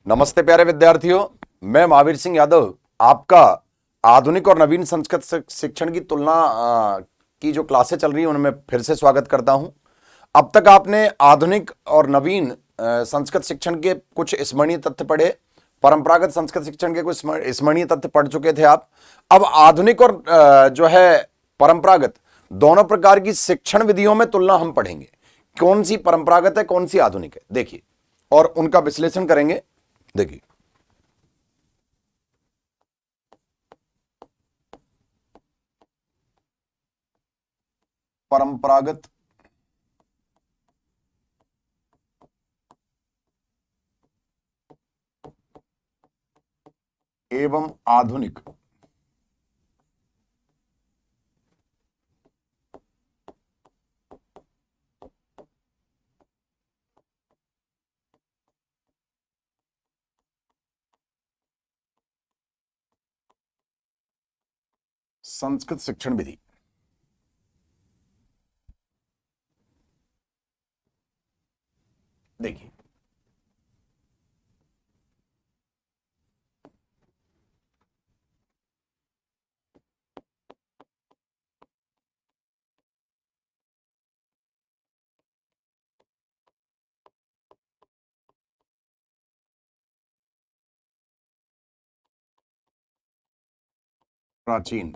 नमस्ते प्यारे विद्यार्थियों। मैं महावीर सिंह यादव आपका आधुनिक और नवीन संस्कृत शिक्षण की तुलना की जो क्लासें चल रही हैं उनमें फिर से स्वागत करता हूं। अब तक आपने आधुनिक और नवीन संस्कृत शिक्षण के कुछ स्मरणीय तथ्य पढ़े, परंपरागत संस्कृत शिक्षण के कुछ स्मरणीय तथ्य पढ़ चुके थे आप। अब आधुनिक और जो है परंपरागत दोनों प्रकार की शिक्षण विधियों में तुलना हम पढ़ेंगे। कौन सी परंपरागत है, कौन सी आधुनिक है, देखिए, और उनका विश्लेषण करेंगे। देखिए, परंपरागत एवं आधुनिक संस्कृत शिक्षण विधि। देखिए, प्राचीन,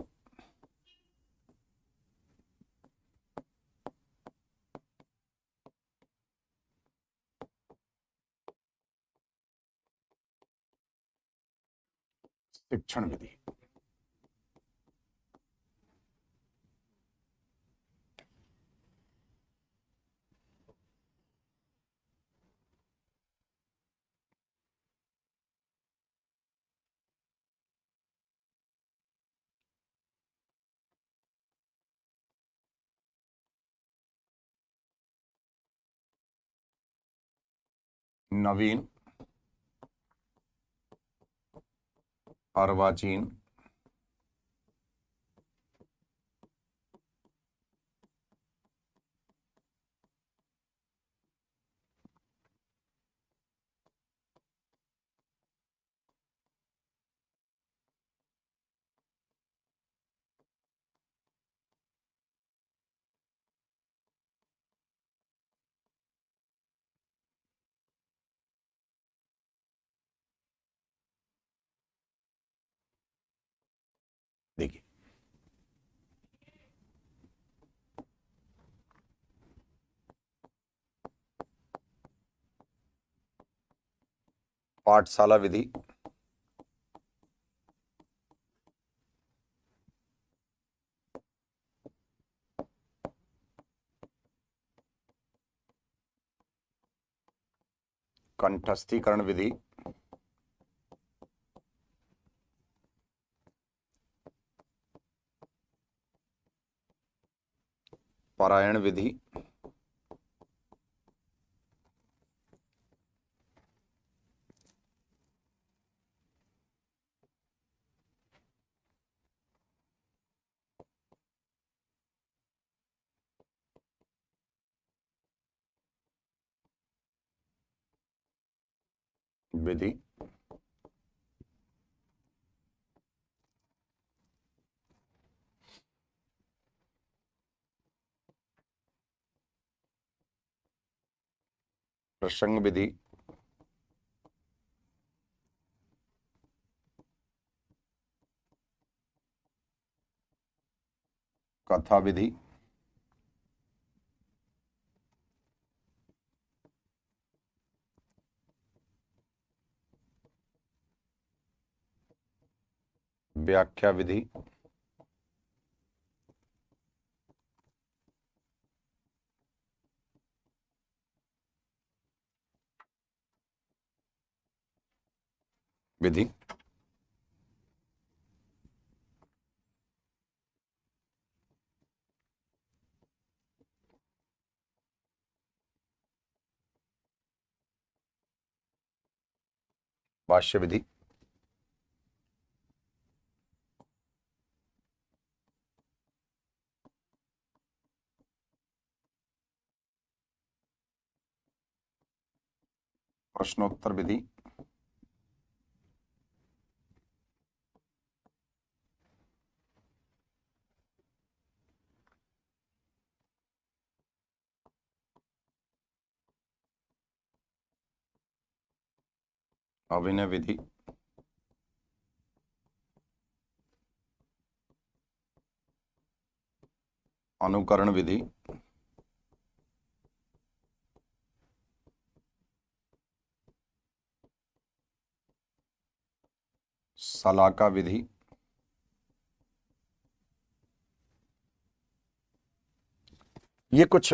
शिक्षण विधि। नवीन, अर्वाचीन, देखिए, पाठशाला विधि, कंठस्थीकरण विधि, पारायण विधि, विधि, प्रसंग विधि, कथा विधि, व्याख्या विधि, विधि, भाष्य विधि, प्रश्नोत्तर विधि, अभिनय विधि, अनुकरण विधि, शलाका विधि, ये कुछ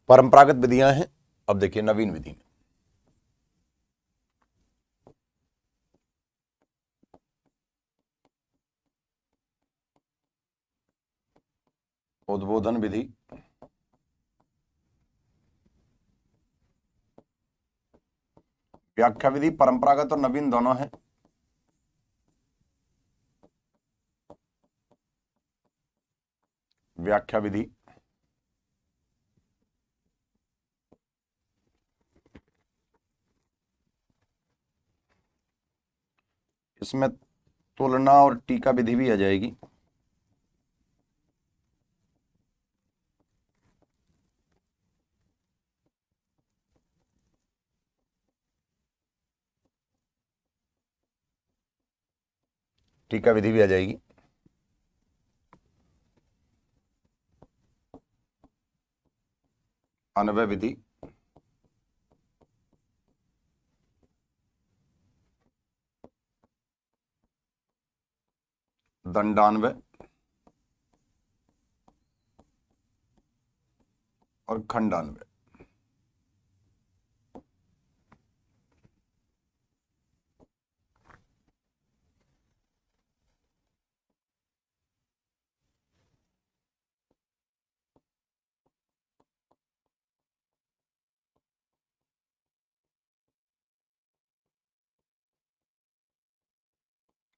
परंपरागत विधियां हैं। अब देखिए नवीन विधि में उद्बोधन विधि, व्याख्या विधि परंपरागत और नवीन दोनों है। व्याख्या विधि, इसमें तुलना और टीका विधि भी आ जाएगी। टीका विधि भी आ जाएगी। अन्वय विधि, दंडान्वय और खंडान्वय।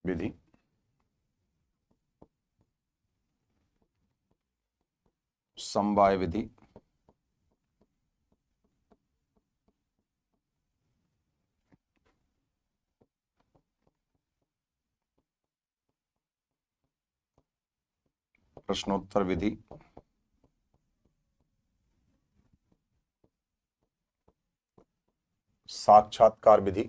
विधि, समवाय विधि, प्रश्नोत्तर विधि, साक्षात्कार विधि,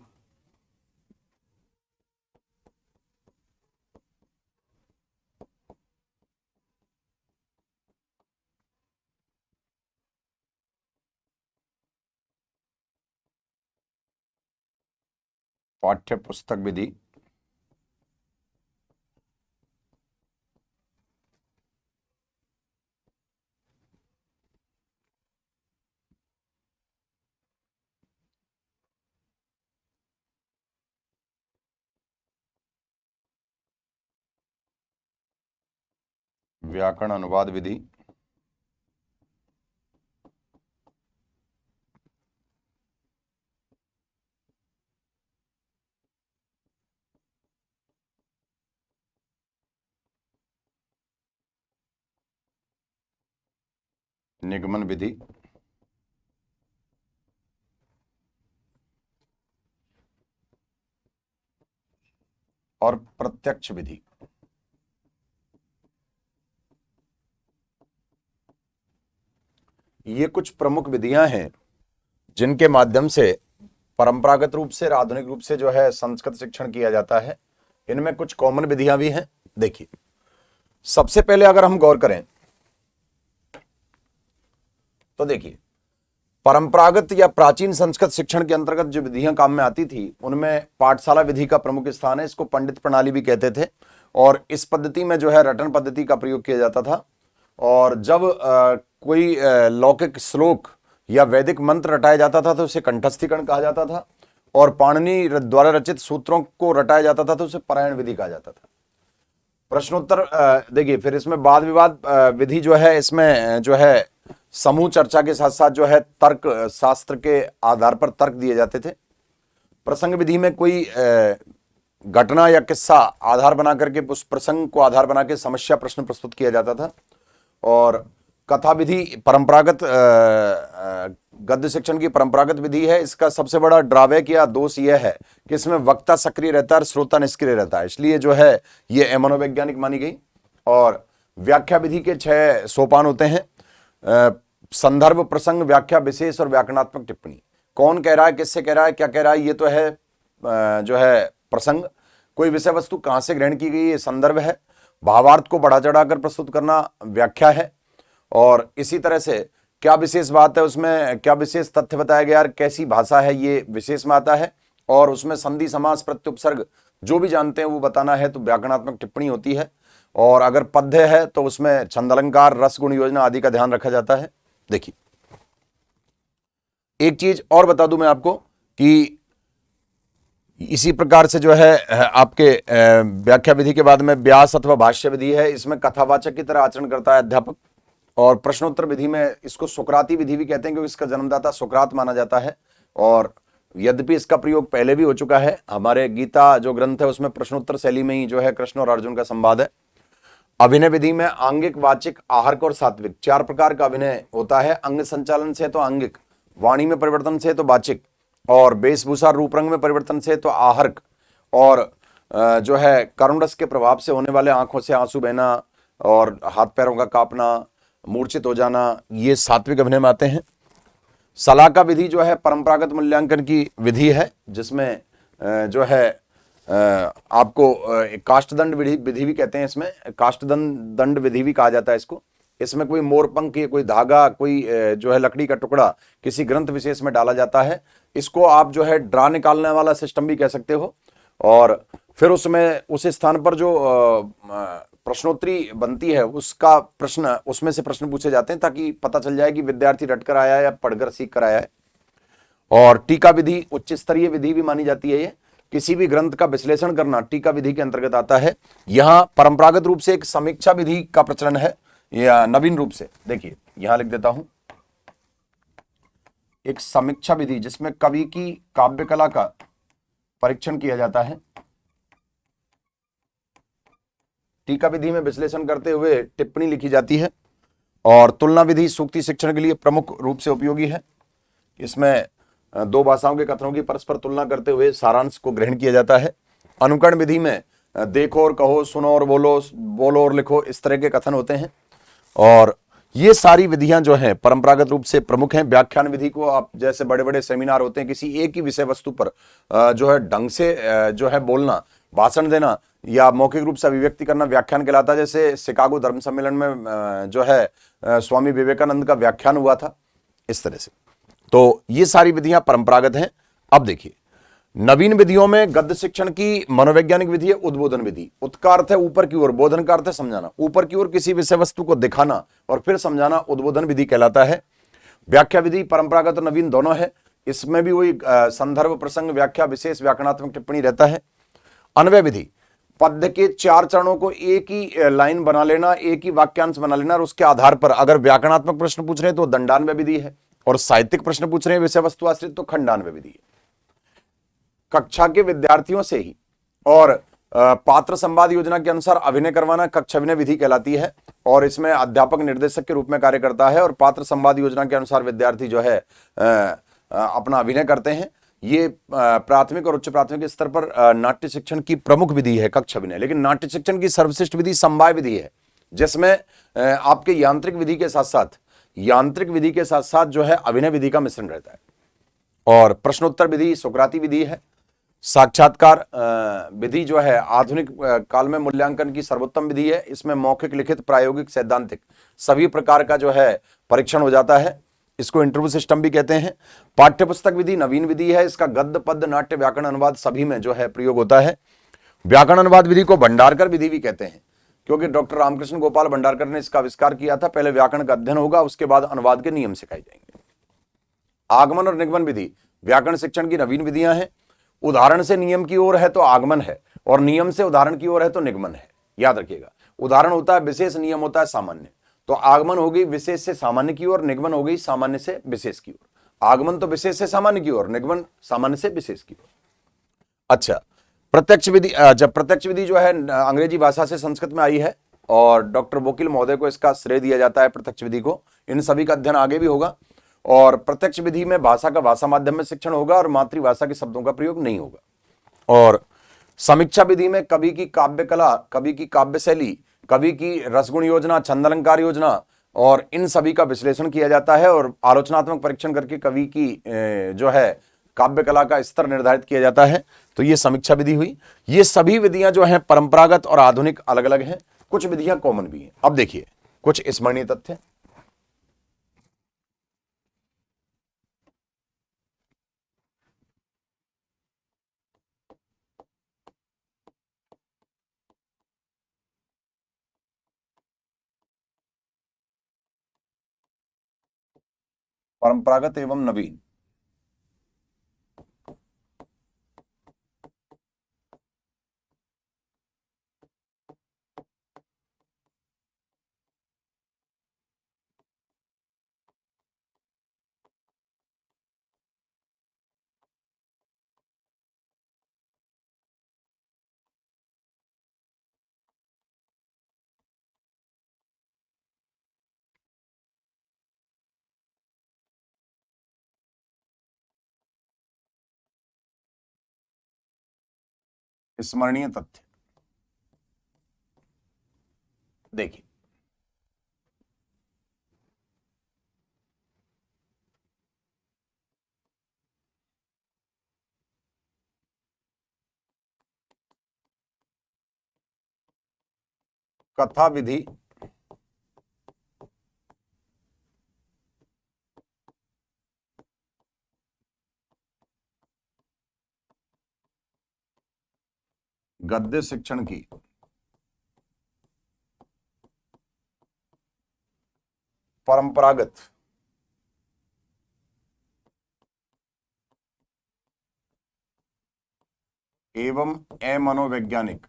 पाठ्य पुस्तक विधि, व्याकरण अनुवाद विधि, निगमन विधि, और प्रत्यक्ष विधि। ये कुछ प्रमुख विधियां हैं जिनके माध्यम से परंपरागत रूप से और आधुनिक रूप से जो है संस्कृत शिक्षण किया जाता है। इनमें कुछ कॉमन विधियां भी हैं। देखिए, सबसे पहले अगर हम गौर करें तो देखिए, परंपरागत या प्राचीन संस्कृत शिक्षण के अंतर्गत जो विधियां काम में आती थी उनमें पाठशाला विधि का प्रमुख स्थान है। इसको पंडित प्रणाली भी कहते थे और इस पद्धति में जो है रटन पद्धति का प्रयोग किया जाता था। और जब कोई लौकिक श्लोक या वैदिक मंत्र रटाया जाता था तो उसे कंठस्थीकरण कहा जाता था, और पाणिनि द्वारा रचित सूत्रों को रटाया जाता था तो उसे पारायण विधि कहा जाता था। प्रश्नोत्तर देखिए, फिर इसमें वाद विवाद विधि जो है, इसमें जो है समूह चर्चा के साथ साथ जो है तर्क शास्त्र के आधार पर तर्क दिए जाते थे। प्रसंग विधि में कोई घटना या किस्सा आधार बना करके उस प्रसंग को आधार बना के समस्या प्रश्न प्रस्तुत किया जाता था। और कथा विधि परंपरागत गद्य शिक्षण की परंपरागत विधि है। इसका सबसे बड़ा ड्रॉबैक या दोष यह है कि इसमें वक्ता सक्रिय रहता है और श्रोता निष्क्रिय रहता है, इसलिए जो है ये मनोवैज्ञानिक मानी गई। और व्याख्या विधि के 6 सोपान होते हैं: संदर्भ, प्रसंग, व्याख्या, विशेष और व्याकरणात्मक टिप्पणी। कौन कह रहा है, किससे कह रहा है, क्या कह रहा है, ये तो है जो है प्रसंग, कोई विषय वस्तु कहां से ग्रहण की गई, ये संदर्भ है। भावार्थ को बढ़ा चढ़ाकर प्रस्तुत करना व्याख्या है। और इसी तरह से क्या विशेष बात है, उसमें क्या विशेष तथ्य बताया गया, कैसी भाषा है, ये विशेष में आता है। और उसमें संधि समास प्रत्युपसर्ग जो भी जानते हैं वो बताना है, तो व्याकरणात्मक टिप्पणी होती है। और अगर पद्य है तो उसमें छंद अलंकार, रस गुण योजना आदि का ध्यान रखा जाता है। देखिए एक चीज और बता दूं मैं आपको कि इसी प्रकार से जो है आपके व्याख्या विधि के बाद में व्यास अथवा भाष्य विधि है, इसमें कथावाचक की तरह आचरण करता है अध्यापक। और प्रश्नोत्तर विधि में इसको सुकराती विधि भी कहते हैं, क्योंकि इसका जन्मदाता सुकरात माना जाता है। और यद्यपि इसका प्रयोग पहले भी हो चुका है, हमारे गीता जो ग्रंथ है उसमें प्रश्नोत्तर शैली में ही जो है कृष्ण और अर्जुन का संवाद है। अभिनय विधि में आंगिक, वाचिक, आहर्क और सात्विक 4 प्रकार का अभिनय होता है। अंग संचालन से तो आंगिक, वाणी में परिवर्तन से तो वाचिक, और वेशभूषा रूप रंग में परिवर्तन से तो आहर्क, और जो है करुण रस के प्रभाव से होने वाले आंखों से आंसू बहना और हाथ पैरों का कांपना, मूर्छित हो जाना, ये सात्विक अभिनय में आते हैं। सलाह का विधि जो है परंपरागत मूल्यांकन की विधि है, जिसमें जो है आपको काष्ठदंड विधि भी कहते हैं। इसमें काष्ठदंड विधि भी कहा जाता है इसको। इसमें कोई मोरपंख या कोई धागा, कोई जो है लकड़ी का टुकड़ा किसी ग्रंथ विशेष में डाला जाता है। इसको आप जो है ड्रा निकालने वाला सिस्टम भी कह सकते हो। और फिर उसमें उस स्थान पर जो प्रश्नोत्तरी बनती है उसका प्रश्न, उसमें से प्रश्न पूछे जाते हैं, ताकि पता चल जाए कि विद्यार्थी रटकर आया है या पढ़कर सीख कर आया है। और टीका विधि उच्च स्तरीय विधि भी मानी जाती है। ये किसी भी ग्रंथ का विश्लेषण करना टीका विधि के अंतर्गत आता है। यहां परंपरागत रूप से एक समीक्षा विधि का प्रचलन है, या नवीन रूप से देखिए यहां लिख देता हूं, एक समीक्षा विधि जिसमें कवि की काव्य कला का परीक्षण किया जाता है। टीका विधि में विश्लेषण करते हुए टिप्पणी लिखी जाती है। और तुलना विधि सूक्ति शिक्षण के लिए प्रमुख रूप से उपयोगी है। इसमें 2 भाषाओं के कथनों की परस्पर तुलना करते हुए सारांश को ग्रहण किया जाता है। अनुकरण विधि में देखो और कहो, सुनो और बोलो, बोलो और लिखो, इस तरह के कथन होते हैं। और ये सारी विधियां जो हैं परंपरागत रूप से प्रमुख हैं। व्याख्यान विधि को आप जैसे बड़े बड़े सेमिनार होते हैं, किसी एक ही विषय वस्तु पर जो है ढंग से जो है बोलना, भाषण देना या मौखिक रूप से अभिव्यक्ति करना व्याख्यान कहलाता है। जैसे शिकागो धर्म सम्मेलन में जो है स्वामी विवेकानंद का व्याख्यान हुआ था, इस तरह से। तो ये सारी विधियां परंपरागत हैं। अब देखिए नवीन विधियों में गद्य शिक्षण की मनोवैज्ञानिक विधि है उद्बोधन विधि। उत का अर्थ है ऊपर की ओर, बोधन का अर्थ है समझाना, ऊपर की ओर किसी विषय वस्तु को दिखाना और फिर समझाना उद्बोधन विधि कहलाता है। व्याख्या विधि परंपरागत और नवीन दोनों है। इसमें भी वही संदर्भ, प्रसंग, व्याख्या, विशेष व्याकरणात्मक टिप्पणी रहता है। अन्वय विधि पद्य के 4 चरणों को एक ही लाइन बना लेना, एक ही वाक्यांश बना लेना, और उसके आधार पर अगर व्याकरणात्मक प्रश्न पूछ रहे हैं तो दंडान्वय विधि है, और साहित्यिक प्रश्न पूछ रहे हैं विषय वस्तु आश्रित तो खंडान्वय विधि है। कक्षा के विद्यार्थियों से ही और पात्र संवाद योजना के अनुसार अभिनय करवाना कक्षा अभिनय विधि कहलाती है। और इसमें अध्यापक निर्देशक के रूप में कार्य करता है। और पात्र संवाद योजना के अनुसार विद्यार्थी जो है अपना अभिनय करते हैं। ये प्राथमिक और उच्च प्राथमिक स्तर पर नाट्य शिक्षण की प्रमुख विधि है कक्षा अभिनय। लेकिन नाट्य शिक्षण की सर्वश्रेष्ठ विधि समवाय विधि है, जिसमें आपके यांत्रिक विधि के साथ साथ जो है अभिनय विधि का मिश्रण रहता है। और प्रश्नोत्तर विधि सुकराती विधि है। साक्षात्कार विधि जो है आधुनिक काल में मूल्यांकन की सर्वोत्तम विधि है। इसमें मौखिक, लिखित, प्रायोगिक, सैद्धांतिक सभी प्रकार का जो है परीक्षण हो जाता है। इसको इंटरव्यू सिस्टम भी कहते हैं। पाठ्यपुस्तक विधि नवीन विधि है। इसका गद्य, पद्य, नाट्य, व्याकरण, अनुवाद सभी में जो है प्रयोग होता है। व्याकरण अनुवाद विधि को भंडारकर विधि भी कहते हैं, क्योंकि डॉक्टर रामकृष्ण गोपाल भंडारकर ने इसका आविष्कार किया था। पहले व्याकरण का अध्ययन होगा, उसके बाद अनुवाद के नियम सिखाए जाएंगे। आगमन और निगमन विधि व्याकरण शिक्षण की नवीन विधियां हैं। उदाहरण से नियम की ओर है तो आगमन है, और नियम से उदाहरण की ओर है तो निगमन है। याद रखिएगा, उदाहरण होता है विशेष, नियम होता है सामान्य। तो आगमन हो गई विशेष से सामान्य की ओर, निगमन हो गई सामान्य से विशेष की ओर। आगमन तो विशेष से सामान्य की ओर, निगमन सामान्य से विशेष की ओर। अच्छा, प्रत्यक्ष विधि, जब प्रत्यक्ष विधि जो है अंग्रेजी भाषा से संस्कृत में आई है, और डॉक्टर वकील महोदय को इसका श्रेय दिया जाता है प्रत्यक्ष विधि को। इन सभी का अध्ययन आगे भी होगा। और प्रत्यक्ष विधि में भाषा का भाषा माध्यम में शिक्षण होगा और मातृभाषा के शब्दों का प्रयोग नहीं होगा। और समीक्षा विधि में कवि की काव्य कला, कवि की काव्य शैली, कवि की रसगुण योजना, छंद अलंकार योजना और इन सभी का विश्लेषण किया जाता है। और आलोचनात्मक परीक्षण करके कवि की जो है काव्य कला का स्तर निर्धारित किया जाता है। तो ये समीक्षा विधि हुई। ये सभी विधियां जो हैं परंपरागत और आधुनिक अलग अलग हैं, कुछ विधियां कॉमन भी हैं। अब देखिए कुछ स्मरणीय तथ्य। परंपरागत एवं नवीन। स्मरणीय तथ्य देखिए, कथा विधि गद्य शिक्षण की परंपरागत एवं अमनोवैज्ञानिक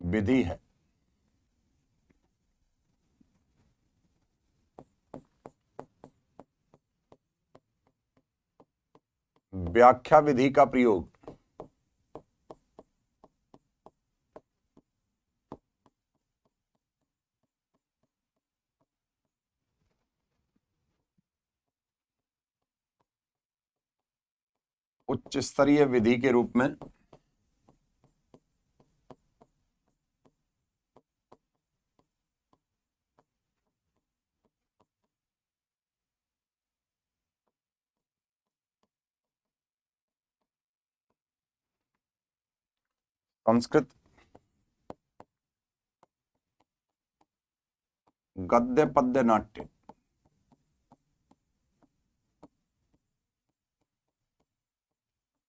विधि है। व्याख्या विधि का प्रयोग उच्च स्तरीय विधि के रूप में संस्कृत गद्य पद्य नाट्य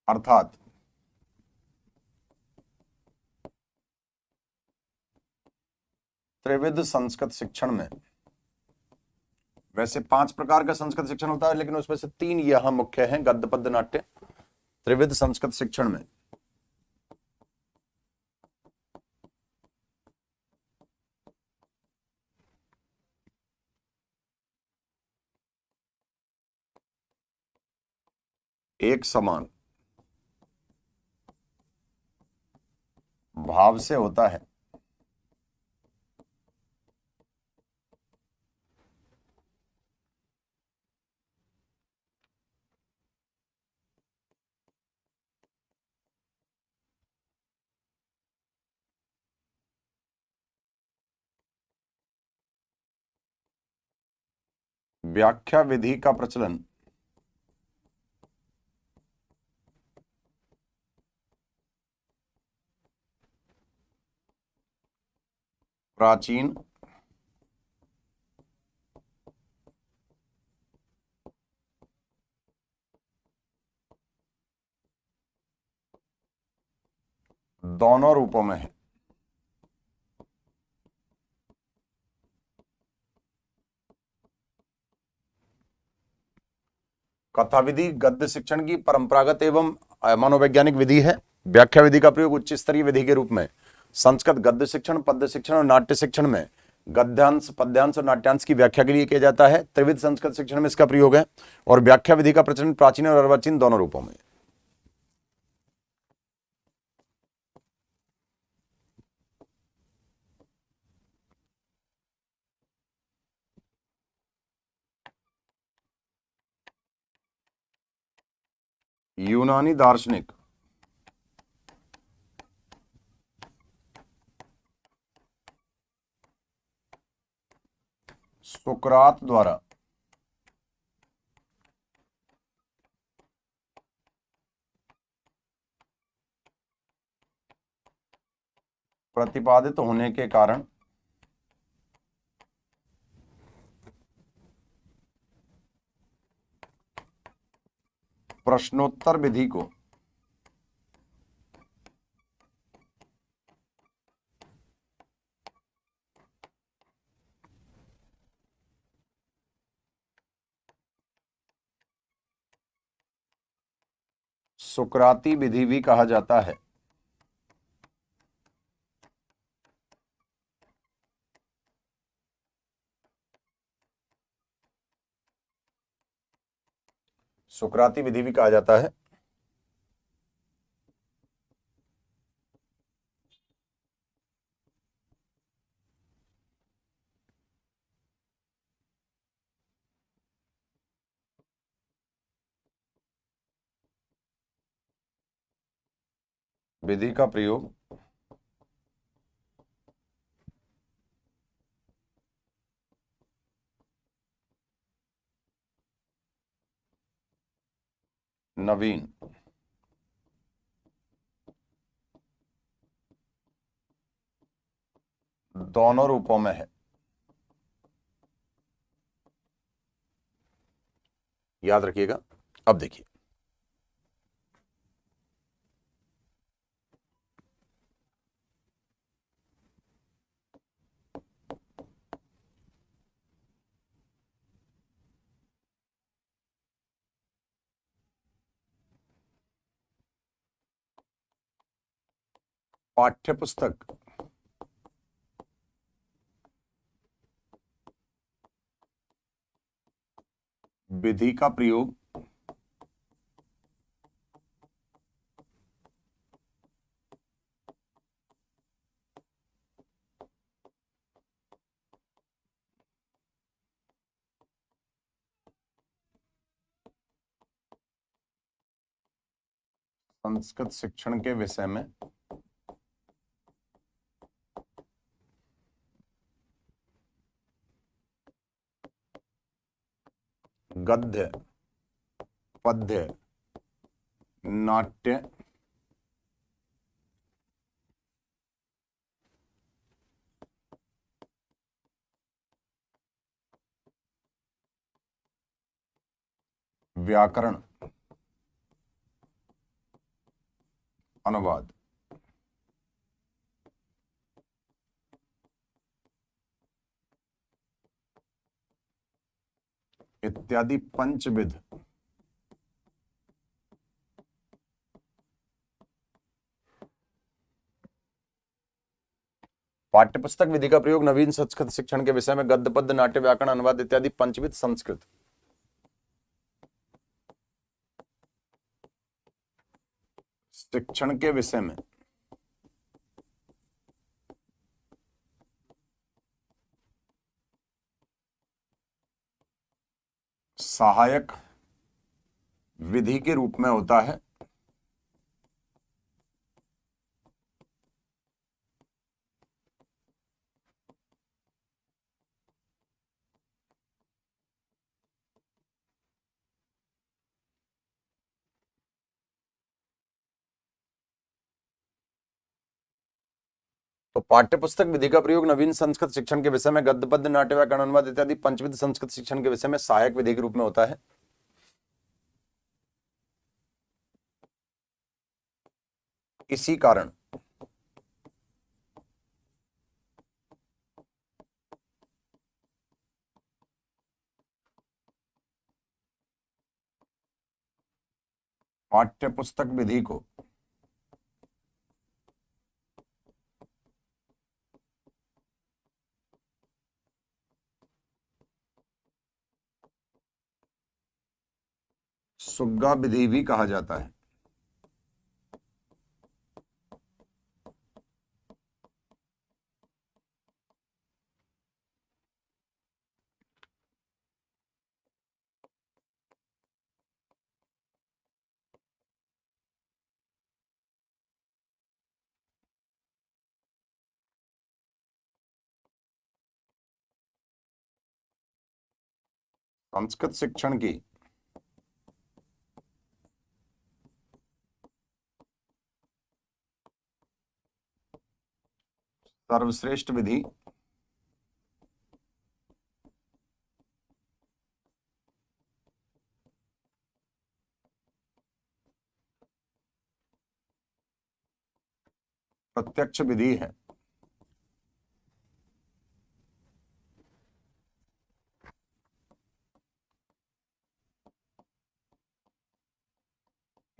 अर्थात त्रिविध संस्कृत शिक्षण में, वैसे 5 प्रकार का संस्कृत शिक्षण होता है, लेकिन उसमें से 3 यहां मुख्य हैं, गद्य पद्य नाट्य। त्रिविध संस्कृत शिक्षण में एक समान भाव से होता है। व्याख्या विधि का प्रचलन प्राचीन दोनों रूपों में है। कथा विधि गद्य शिक्षण की परंपरागत एवं मनोवैज्ञानिक विधि है। व्याख्या विधि का प्रयोग उच्च स्तरीय विधि के रूप में संस्कृत गद्य शिक्षण, पद्य शिक्षण और नाट्य शिक्षण में गद्यांश, पद्यांश और नाट्यांश की व्याख्या के लिए किया जाता है। त्रिविध संस्कृत शिक्षण में इसका प्रयोग है। और व्याख्या विधि का प्रचलन प्राचीन और अर्वाचीन दोनों रूपों में। यूनानी दार्शनिक सुकरात द्वारा प्रतिपादित होने के कारण प्रश्नोत्तर विधि को सुकराती विधि भी कहा जाता है। सुकराती विधि भी कहा जाता है। विधि का प्रयोग नवीन दोनों रूपों में है। याद रखिएगा। अब देखिए, पाठ्यपुस्तक विधि का प्रयोग संस्कृत शिक्षण के विषय में गद्य, पद्य, नाट्य, व्याकरण, अनुवाद इत्यादि पंचविध पाठ्यपुस्तक विधि का प्रयोग नवीन संस्कृत शिक्षण के विषय में गद्य, पद्य, नाट्य, व्याकरण, अनुवाद इत्यादि पंचविध संस्कृत शिक्षण के विषय में सहायक विधि के रूप में होता है। तो पाठ्यपुस्तक विधि का प्रयोग नवीन संस्कृत शिक्षण के विषय में गद्य, पद्य, नाट्य, व्याकरण, अनुवाद इत्यादि पंचविध संस्कृत शिक्षण के विषय में सहायक विधि के रूप में होता है। इसी कारण पाठ्यपुस्तक विधि को सुग्गा विधि भी कहा जाता है। संस्कृत शिक्षण की सर्वश्रेष्ठ विधि प्रत्यक्ष विधि है।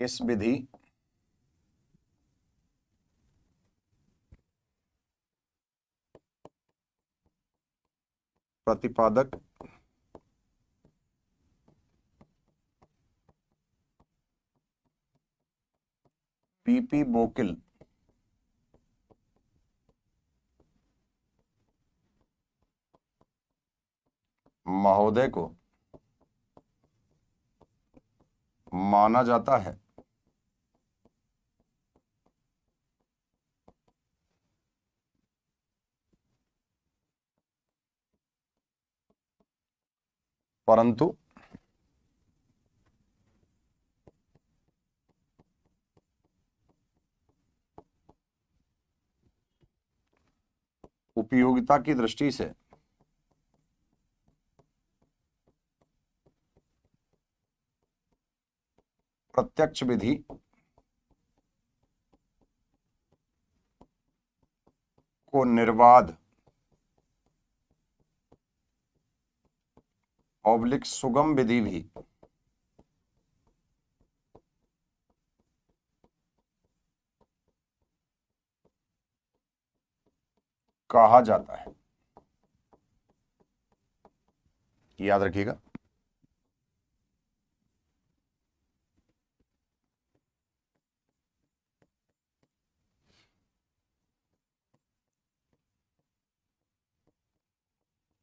इस विधि प्रतिपादक पीपी बोकिल महोदय को माना जाता है। परंतु उपयोगिता की दृष्टि से प्रत्यक्ष विधि को निर्वाध ऑब्लिक सुगम विधि भी कहा जाता है। याद रखिएगा।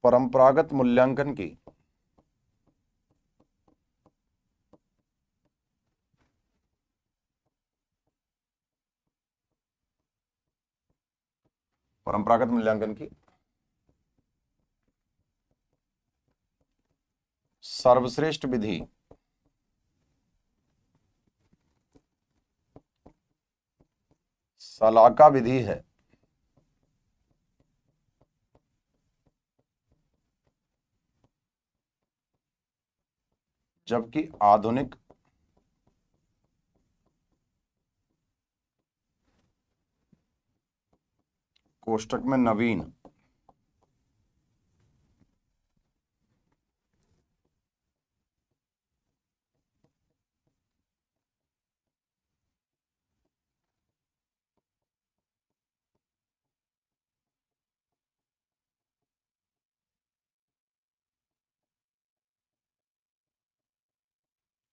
परंपरागत मूल्यांकन की सर्वश्रेष्ठ विधि सलाका विधि है। जबकि आधुनिक कोष्टक में नवीन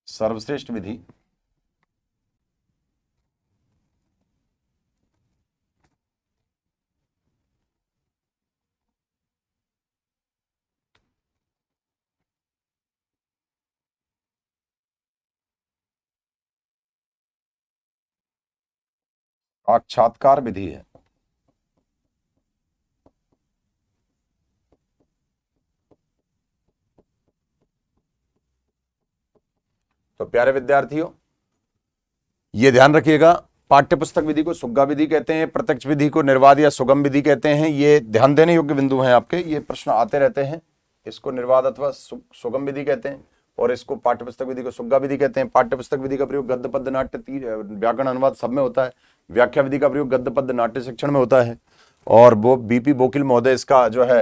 सर्वश्रेष्ठ विधि साक्षात्कार विधि है। तो प्यारे विद्यार्थियों, ये ध्यान रखिएगा, पाठ्यपुस्तक विधि को सुग्गा विधि कहते हैं, प्रत्यक्ष विधि को निर्वाध या सुगम विधि कहते हैं। ये ध्यान देने योग्य बिंदु हैं आपके, ये प्रश्न आते रहते हैं। इसको निर्वाध अथवा सुगम विधि कहते हैं और इसको पाठ्यपुस्तक विधि को सुग्गा विधि कहते हैं। पाठ्यपुस्तक विधि का प्रयोग गद्य पद्य नाट्य व्याकरण अनुवाद सब में होता है। व्याख्या विधि का प्रयोग गद्य पद्य नाट्य शिक्षण में होता है और वो बीपी बोकिल महोदय इसका जो है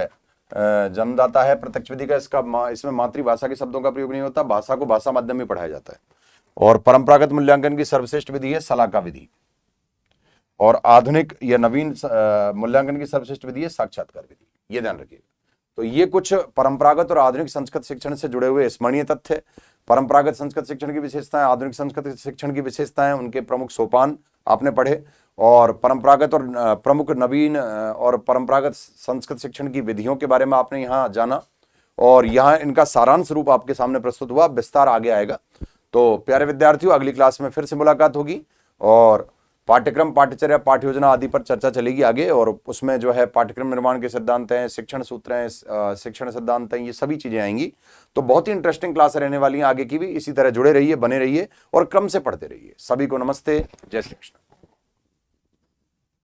जन्मदाता है। प्रत्यक्ष विधि का इसमें मातृभाषा के शब्दों का प्रयोग नहीं होता, भाषा को भाषा माध्यम में पढ़ाया जाता है। और परंपरागत मूल्यांकन की सर्वश्रेष्ठ विधि है सलाका विधि और आधुनिक या नवीन मूल्यांकन की सर्वश्रेष्ठ विधि है साक्षात्कार विधि। ये ध्यान रखिएगा। तो ये कुछ परंपरागत और आधुनिक संस्कृत शिक्षण से जुड़े हुए स्मरणीय तथ्य, परंपरागत संस्कृत शिक्षण की विशेषताएं, आधुनिक संस्कृत शिक्षण की विशेषताएं, उनके प्रमुख सोपान आपने पढ़े और परंपरागत और प्रमुख नवीन और परंपरागत संस्कृत शिक्षण की विधियों के बारे में आपने यहाँ जाना और यहाँ इनका सारांश रूप आपके सामने प्रस्तुत हुआ। विस्तार आगे आएगा। तो प्यारे विद्यार्थियों, अगली क्लास में फिर से मुलाकात होगी और पाठ्यक्रम, पाठ्यचर्या, पाठ्य योजना आदि पर चर्चा चलेगी आगे, और उसमें जो है पाठ्यक्रम निर्माण के सिद्धांत हैं, शिक्षण सूत्र हैं, शिक्षण सिद्धांत हैं, ये सभी चीजें आएंगी। तो बहुत ही इंटरेस्टिंग क्लास रहने वाली है आगे की भी। इसी तरह जुड़े रहिए, बने रहिए और क्रम से पढ़ते रहिए। सभी को नमस्ते, जय श्री कृष्ण।